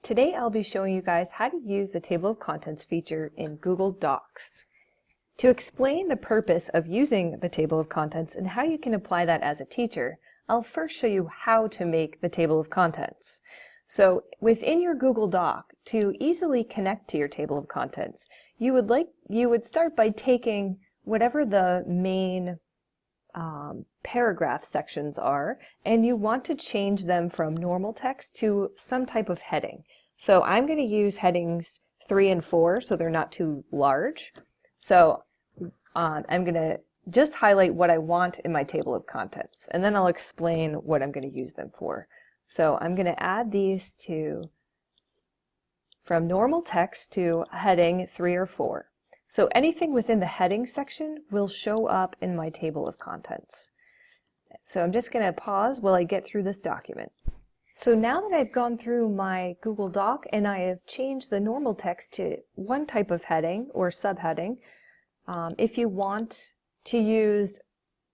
Today I'll be showing you guys how to use the table of contents feature in Google Docs. To explain the purpose of using the table of contents and how you can apply that as a teacher, I'll first show you how to make the table of contents. So within your Google Doc, to easily connect to your table of contents, you would start by taking whatever the main paragraph sections are, and you want to change them from normal text to some type of heading. So I'm going to use headings 3 and 4 so they're not too large. So I'm going to just highlight what I want in my table of contents, and then I'll explain what I'm going to use them for. So I'm going to add these from normal text to heading 3 or 4. So anything within the heading section will show up in my table of contents. So I'm just going to pause while I get through this document. So now that I've gone through my Google Doc and I have changed the normal text to one type of heading or subheading, if you want to use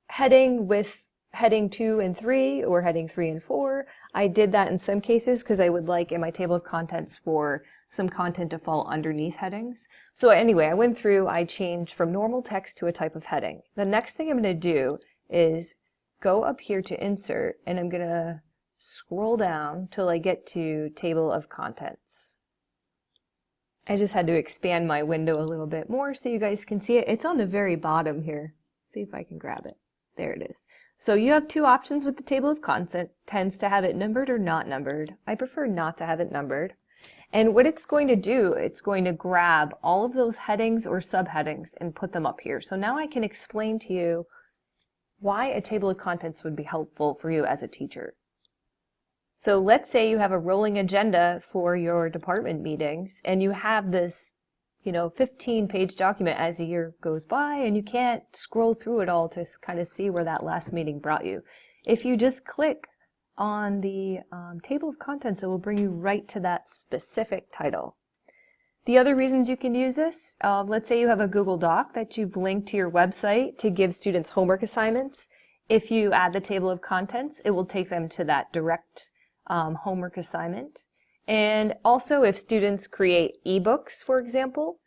heading with heading 2 and 3 or heading 3 and 4, I did that in some cases because I would like in my table of contents for some content to fall underneath headings. So anyway, I went through, I changed from normal text to a type of heading. The next thing I'm going to do is go up here to insert, and I'm going to scroll down till I get to table of contents. I just had to expand my window a little bit more so you guys can see it. It's on the very bottom here. See if I can grab it. There it is. So you have two options with the table of contents to have it numbered or not numbered. I prefer not to have it numbered. And what it's going to do, it's going to grab all of those headings or subheadings and put them up here. So now I can explain to you why a table of contents would be helpful for you as a teacher. So let's say you have a rolling agenda for your department meetings and you have this 15-page document as a year goes by, and you can't scroll through it all to kind of see where that last meeting brought you. If you just click on the table of contents, it will bring you right to that specific title. The other reasons you can use this, let's say you have a Google Doc that you've linked to your website to give students homework assignments. If you add the table of contents, it will take them to that direct homework assignment. And also if students create ebooks, for example,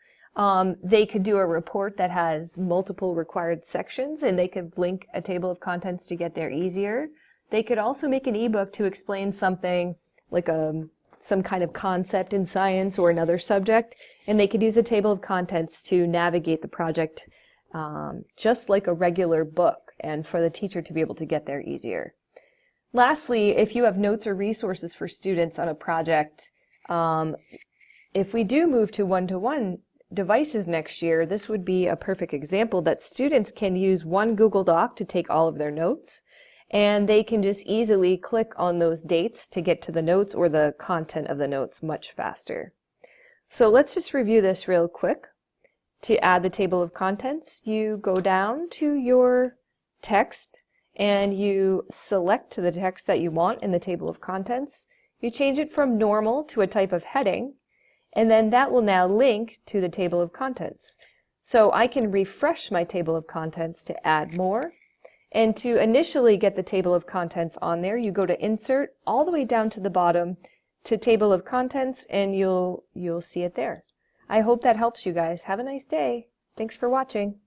they could do a report that has multiple required sections, and they could link a table of contents to get there easier. They could also make an ebook to explain something like some kind of concept in science or another subject, and they could use a table of contents to navigate the project just like a regular book, and for the teacher to be able to get there easier. Lastly, if you have notes or resources for students on a project, if we do move to one-to-one devices next year, this would be a perfect example that students can use one Google Doc to take all of their notes, and they can just easily click on those dates to get to the notes or the content of the notes much faster. So let's just review this real quick. To add the table of contents, you go down to your text and you select the text that you want in the table of contents. You change it from normal to a type of heading, and then that will now link to the table of contents. So I can refresh my table of contents to add more. And to initially get the table of contents on there, you go to Insert all the way down to the bottom to Table of Contents, and you'll see it there. I hope that helps you guys. Have a nice day. Thanks for watching.